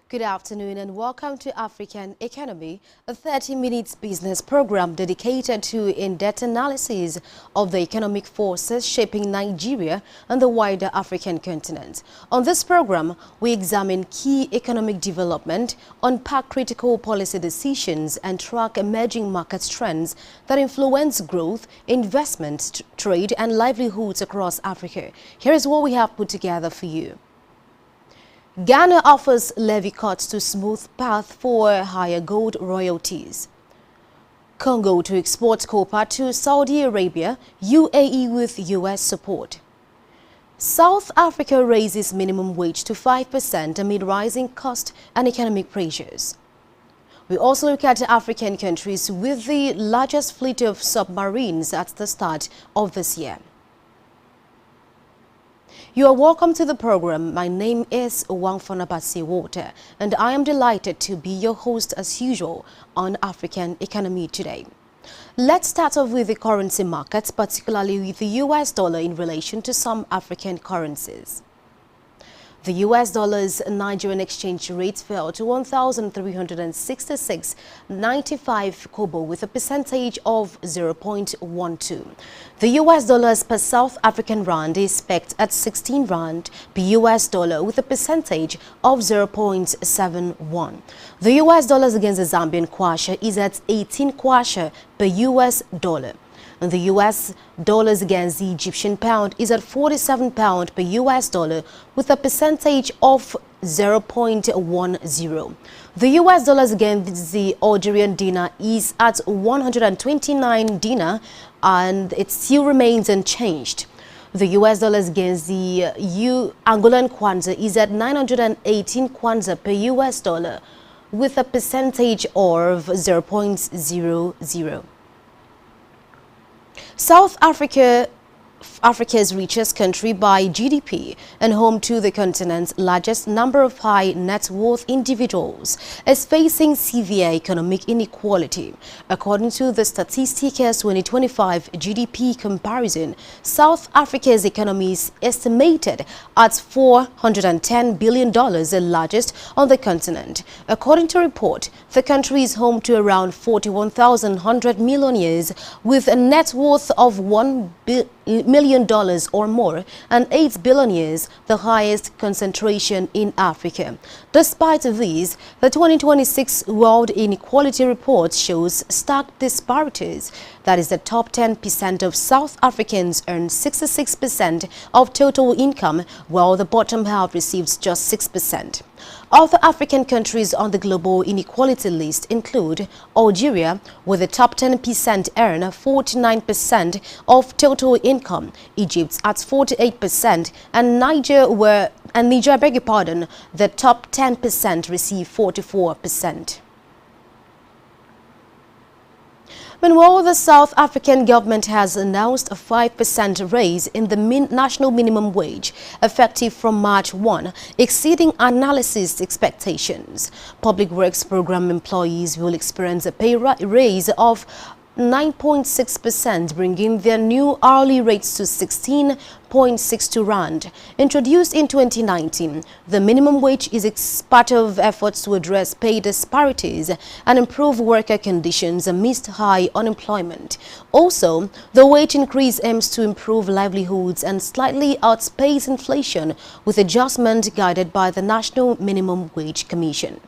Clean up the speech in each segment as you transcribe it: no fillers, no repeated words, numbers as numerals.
Good afternoon and welcome to African Economy, a 30-minute business program dedicated to in-depth analysis of the economic forces shaping Nigeria and the wider African continent. On this program, we examine key economic development, unpack critical policy decisions, and track emerging market trends that influence growth, investment, trade, and livelihoods across Africa. Here is what we have put together for you. Ghana offers levy cuts to smooth path for higher gold royalties. Congo to export copper to Saudi Arabia, UAE with US support. South Africa raises minimum wage to 5% amid rising cost and economic pressures. We also look at African countries with the largest fleet of submarines at the start of this year. You are welcome to the program. My name is Wangfana Basiwota, and I am delighted to be your host as usual on African Economy today. Let's start off with the currency markets, particularly with the US dollar in relation to some African currencies. The US dollar's Nigerian exchange rate fell to 1,366.95 kobo with a percentage of 0.12. The US dollars per South African rand is pegged at 16 rand per US dollar with a percentage of 0.71. The US dollars against the Zambian kwacha is at 18 kwacha per US dollar. And the US dollars against the Egyptian pound is at 47 pound per US dollar with a percentage of 0.10. The US dollars against the Algerian dinar is at 129 dinar and it still remains unchanged. The US dollars against the Angolan kwanza is at 918 kwanza per US dollar with a percentage of 0.00. South Africa, Africa's richest country by GDP and home to the continent's largest number of high net worth individuals, is facing severe economic inequality. According to the Statistika's 2025 GDP comparison, South Africa's economy is estimated at $410 billion, the largest on the continent. According to a report, the country is home to around 41,100 millionaires with a net worth of $1 million or more, and 8 billionaires, the highest concentration in Africa. Despite these, the 2026 World Inequality Report shows stark disparities. That is, the top 10% of South Africans earn 66% of total income, while the bottom half receives just 6%. Other African countries on the global inequality list include Algeria, where the top 10% earn 49% of total income, Egypt at 48%, and Niger, the top 10% receive 44%. Meanwhile, the South African government has announced a 5% raise in the national minimum wage, effective from March 1, exceeding analysts' expectations. Public Works Program employees will experience a pay raise of 9.6%, bringing their new hourly rates to 16.62 rand. Introduced in 2019, the minimum wage is part of efforts to address pay disparities and improve worker conditions amidst high unemployment. Also, the wage increase aims to improve livelihoods and slightly outpace inflation, with adjustment guided by the National Minimum Wage Commission.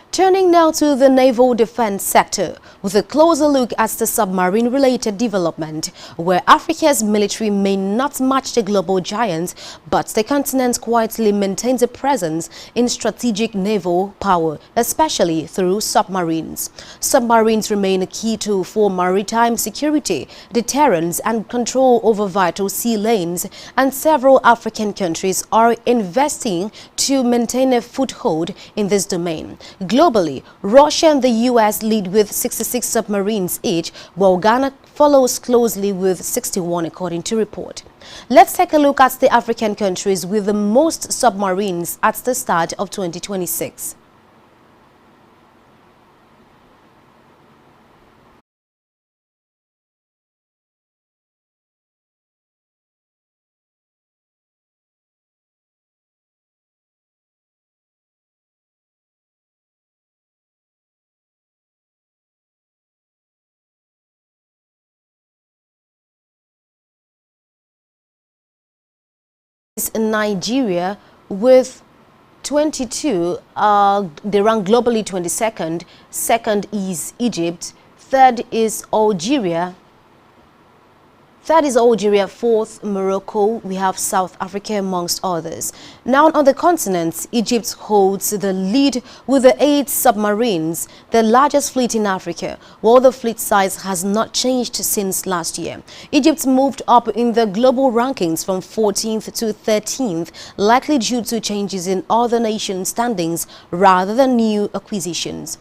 Turning now to the naval defense sector, with a closer look at the submarine-related development, where Africa's military may not match the global giants, but the continent quietly maintains a presence in strategic naval power, especially through submarines. Submarines remain a key tool for maritime security, deterrence, and control over vital sea lanes, and several African countries are investing to maintain a foothold in this domain. Globally, Russia and the US lead with 66 submarines each, while Ghana follows closely with 61, according to report. Let's take a look at the African countries with the most submarines at the start of 2026. Nigeria with 22. They rank globally 22nd. Second is Egypt. Third is Algeria. Fourth, Morocco. We have South Africa amongst others. Now on the continent, Egypt holds the lead with the 8 submarines, the largest fleet in Africa, while the fleet size has not changed since last year. Egypt moved up in the global rankings from 14th to 13th, likely due to changes in other nations' standings rather than new acquisitions.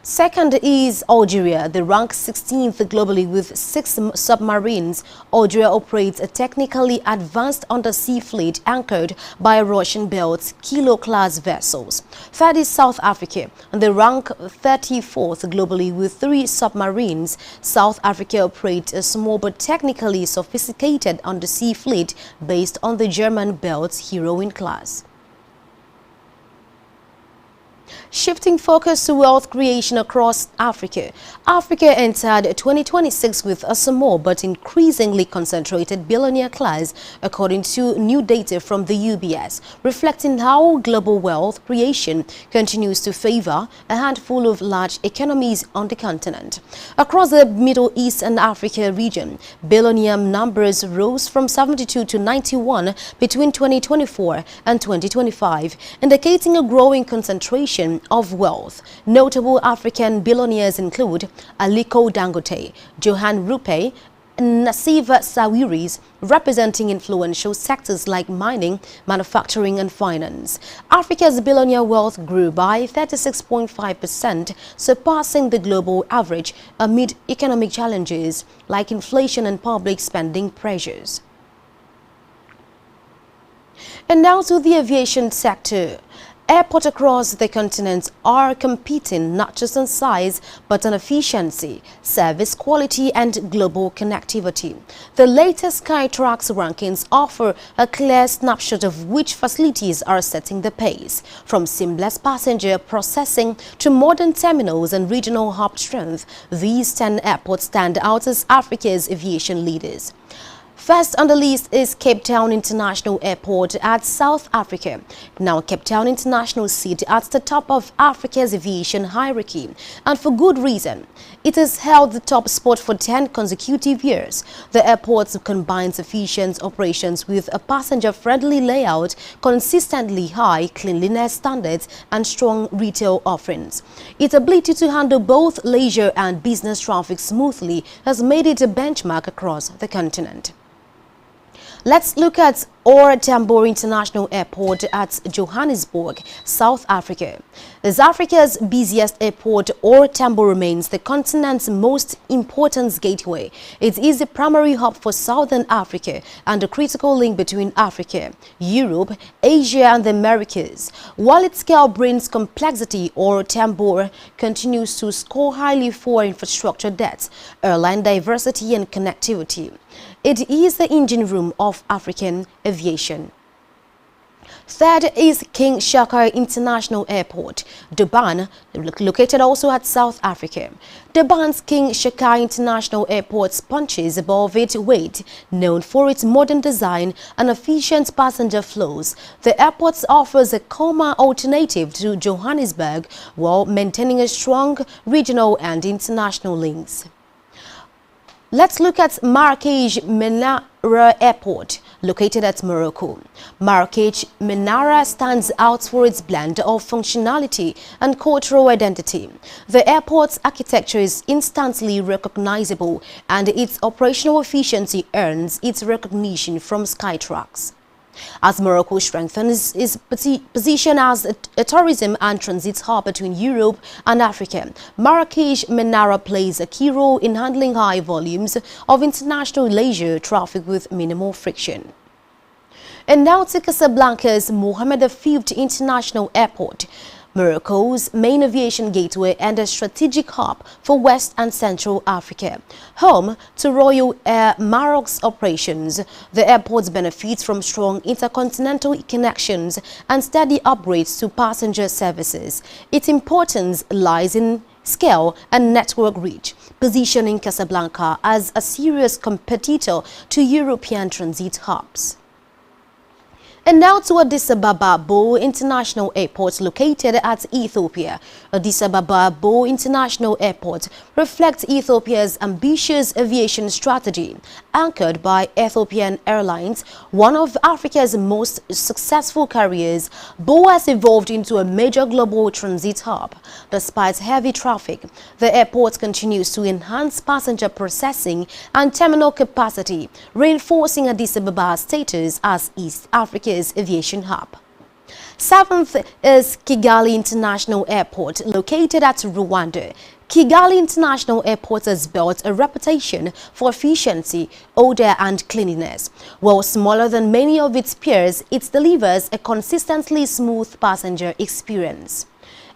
Second is Algeria. They rank 16th globally with 6 submarines. Algeria operates a technically advanced undersea fleet anchored by Russian-built Kilo-class vessels. Third is South Africa. They rank 34th globally with 3 submarines. South Africa operates a small but technically sophisticated undersea fleet based on the German-built Heroine class. Shifting focus to wealth creation across Africa. Africa entered 2026 with a small but increasingly concentrated billionaire class, according to new data from the UBS, reflecting how global wealth creation continues to favor a handful of large economies on the continent. Across the Middle East and Africa region, billionaire numbers rose from 72 to 91 between 2024 and 2025, indicating a growing concentration of wealth. Notable African billionaires include Aliko Dangote, Johan Rupert, and Nassif Sawiris, representing influential sectors like mining, manufacturing and finance. Africa's billionaire wealth grew by 36.5%, surpassing the global average amid economic challenges like inflation and public spending pressures. And now to the aviation sector. Airports across the continent are competing not just on size, but on efficiency, service quality and global connectivity. The latest Skytrax rankings offer a clear snapshot of which facilities are setting the pace, from seamless passenger processing to modern terminals and regional hub strength. These 10 airports stand out as Africa's aviation leaders. First on the list is Cape Town International Airport at South Africa. Now Cape Town International sits at the top of Africa's aviation hierarchy, and for good reason. It has held the top spot for 10 consecutive years. The airport combines efficient operations with a passenger-friendly layout, consistently high cleanliness standards, and strong retail offerings. Its ability to handle both leisure and business traffic smoothly has made it a benchmark across the continent. Let's look at OR Tambo International Airport at Johannesburg, South Africa. As Africa's busiest airport, OR Tambo remains the continent's most important gateway. It is the primary hub for Southern Africa and a critical link between Africa, Europe, Asia and the Americas. While its scale brings complexity, OR Tambo continues to score highly for infrastructure depth, airline diversity and connectivity. It is the engine room of African aviation. Third is King Shaka International Airport, Durban, located also at South Africa. Durban's King Shaka International Airport punches above its weight, known for its modern design and efficient passenger flows. The airport offers a calmer alternative to Johannesburg while maintaining a strong regional and international links. Let's look at Marrakech Menara Airport, located at Morocco. Marrakech Menara stands out for its blend of functionality and cultural identity. The airport's architecture is instantly recognizable, and its operational efficiency earns its recognition from Skytrax. As Morocco strengthens its position as a tourism and transit hub between Europe and Africa, Marrakech Menara plays a key role in handling high volumes of international leisure traffic with minimal friction. And now to Casablanca's Mohammed V International Airport, Morocco's main aviation gateway and a strategic hub for West and Central Africa. Home to Royal Air Maroc's operations, the airport benefits from strong intercontinental connections and steady upgrades to passenger services. Its importance lies in scale and network reach, positioning Casablanca as a serious competitor to European transit hubs. And now to Addis Ababa Bo International Airport located at Ethiopia. Addis Ababa Bo International Airport reflects Ethiopia's ambitious aviation strategy, anchored by Ethiopian Airlines, one of Africa's most successful carriers. Bo has evolved into a major global transit hub. Despite heavy traffic, the airport continues to enhance passenger processing and terminal capacity, reinforcing Addis Ababa's status as East Africa's aviation hub. Seventh is Kigali International Airport, located at Rwanda. Kigali International Airport has built a reputation for efficiency, order and cleanliness. While smaller than many of its peers, it delivers a consistently smooth passenger experience.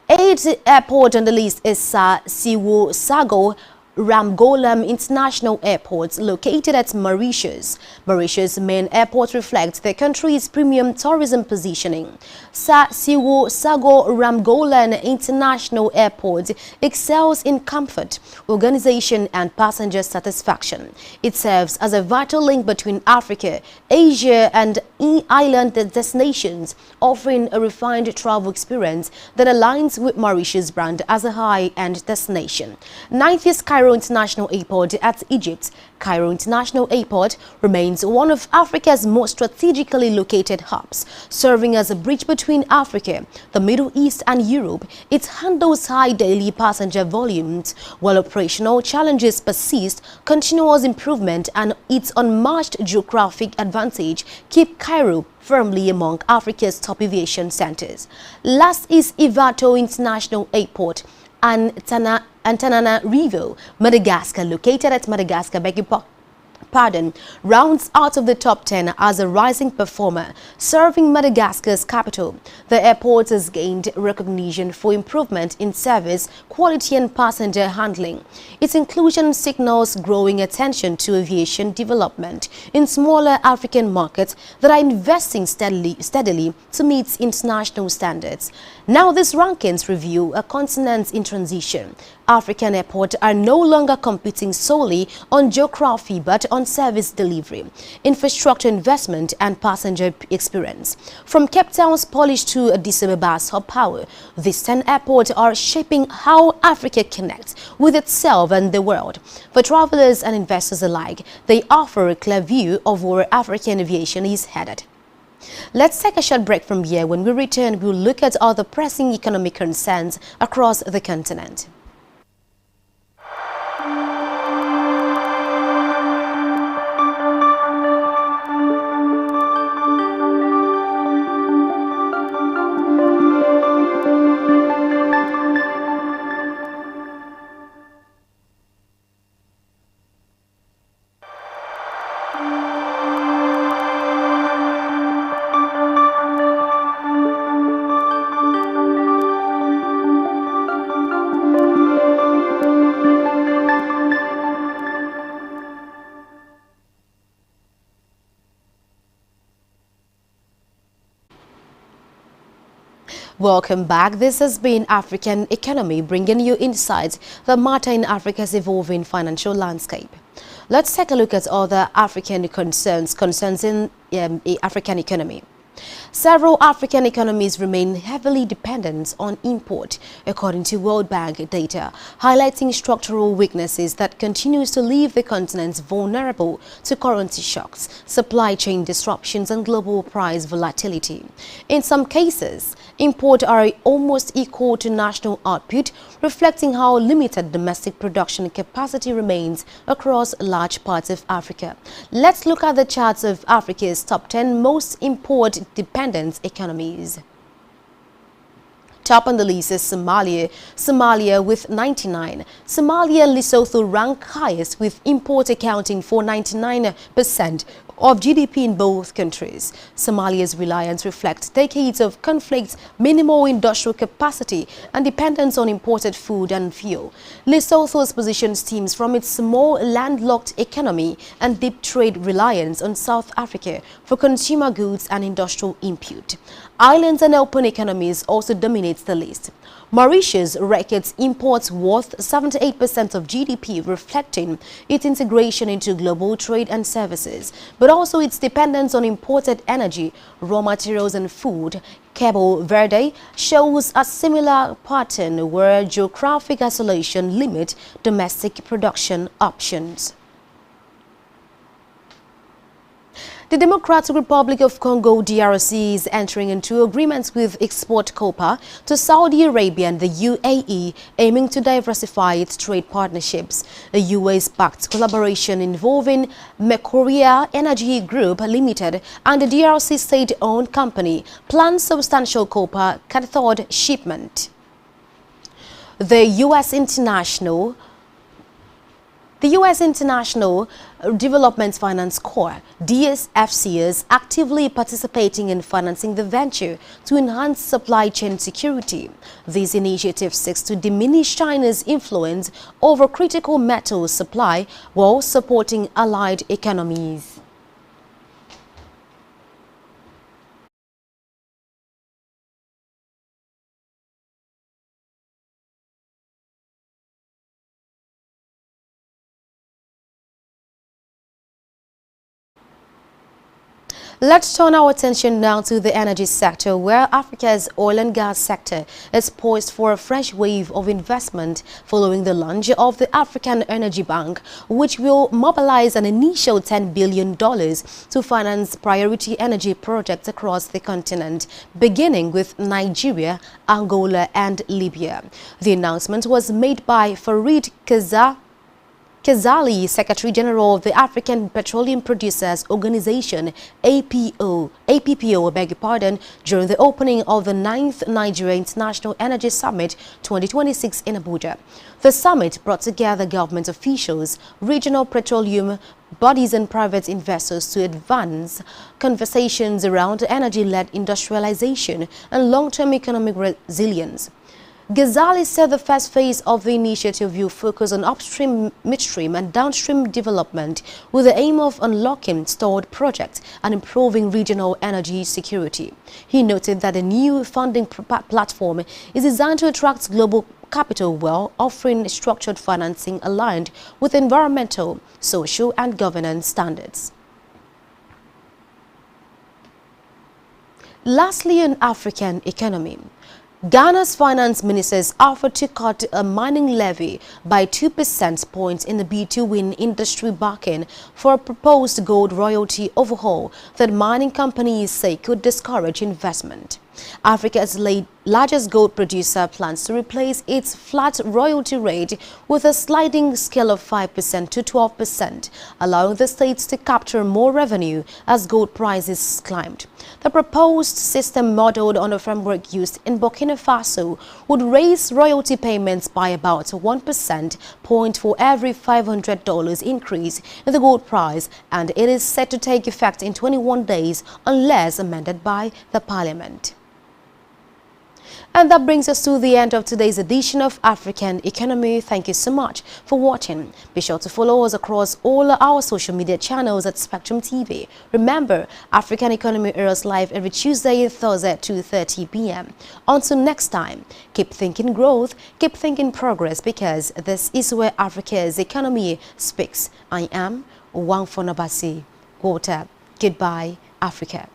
Eighth airport on the list is Siwo Sago Ramgolam International Airport, located at Mauritius. Mauritius' main airport reflects the country's premium tourism positioning. Siwo Sago Ramgolam International Airport excels in comfort, organization and passenger satisfaction. It serves as a vital link between Africa, Asia and island destinations, offering a refined travel experience that aligns with Mauritius' brand as a high-end destination. Ninth is Cairo International Airport at Egypt. Cairo International Airport remains one of Africa's most strategically located hubs, serving as a bridge between Africa, the Middle East and Europe. It handles high daily passenger volumes. While operational challenges persist, continuous improvement and its unmatched geographic advantage keep Cairo firmly among Africa's top aviation centers. Last is Ivato International Airport and Antananarivo, Madagascar, located at Madagascar, rounds out of the top 10 as a rising performer, serving Madagascar's capital. The airport has gained recognition for improvement in service, quality and passenger handling. Its inclusion signals growing attention to aviation development in smaller African markets that are investing steadily to meet international standards. Now these rankings review a continent in transition. African airports are no longer competing solely on geography but on service delivery, infrastructure investment and passenger experience. From Cape Town's polish to Addis Ababa's hub power, these 10 airports are shaping how Africa connects with itself and the world. For travelers and investors alike, they offer a clear view of where African aviation is headed. Let's take a short break from here. When we return, we'll look at other pressing economic concerns across the continent. Welcome back. This has been African Economy, bringing you insights that matter in Africa's evolving financial landscape. Let's take a look at other African concerns in African economy. Several African economies remain heavily dependent on import, according to World Bank data, highlighting structural weaknesses that continues to leave the continent vulnerable to currency shocks, supply chain disruptions and global price volatility. In some cases, imports are almost equal to national output, reflecting how limited domestic production capacity remains across large parts of Africa. Let's look at the charts of Africa's top 10 most import-dependent economies. Top on the list is Somalia with 99. Somalia and Lesotho rank highest, with import accounting for 99% of GDP in both countries. Somalia's reliance reflects decades of conflict, minimal industrial capacity, and dependence on imported food and fuel. Lesotho's position stems from its small landlocked economy and deep trade reliance on South Africa for consumer goods and industrial input. Islands and open economies also dominate the list. Mauritius records imports worth 78% of GDP, reflecting its integration into global trade and services, but also its dependence on imported energy, raw materials and food. Cabo Verde shows a similar pattern where geographic isolation limits domestic production options. The Democratic Republic of Congo (DRC) is entering into agreements with export copper to Saudi Arabia and the UAE, aiming to diversify its trade partnerships. A US-backed collaboration involving Mekoria Energy Group Limited and the DRC state-owned company plans substantial copper cathode shipment. The U.S. International Development Finance Corps (DSFC) is actively participating in financing the venture to enhance supply chain security. This initiative seeks to diminish China's influence over critical metal supply while supporting allied economies. Let's turn our attention now to the energy sector, where Africa's oil and gas sector is poised for a fresh wave of investment following the launch of the African Energy Bank, which will mobilize an initial $10 billion to finance priority energy projects across the continent, beginning with Nigeria, Angola and Libya. The announcement was made by Farid Kezali, Secretary General of the African Petroleum Producers Organization (APPO), during the opening of the 9th Nigeria International Energy Summit 2026 in Abuja. The summit brought together government officials, regional petroleum bodies and private investors to advance conversations around energy-led industrialization and long-term economic resilience. Ghazali said the first phase of the initiative will focus on upstream, midstream and downstream development with the aim of unlocking stored projects and improving regional energy security. He noted that the new funding platform is designed to attract global capital while offering structured financing aligned with environmental, social and governance standards. Lastly, on African economy. Ghana's finance ministers offered to cut a mining levy by 2% points in the bid to win industry backing for a proposed gold royalty overhaul that mining companies say could discourage investment. Africa's largest gold producer plans to replace its flat royalty rate with a sliding scale of 5% to 12%, allowing the states to capture more revenue as gold prices climbed. The proposed system, modeled on a framework used in Burkina Faso, would raise royalty payments by about 1% point for every $500 increase in the gold price, and it is set to take effect in 21 days unless amended by the parliament. And that brings us to the end of today's edition of African Economy. Thank you so much for watching. Be sure to follow us across all our social media channels at Spectrum TV. Remember, African Economy airs live every Tuesday and Thursday at 2:30 p.m. Until next time, keep thinking growth, keep thinking progress, because this is where Africa's economy speaks. I am Wang Fonabasi. Goodbye, Africa.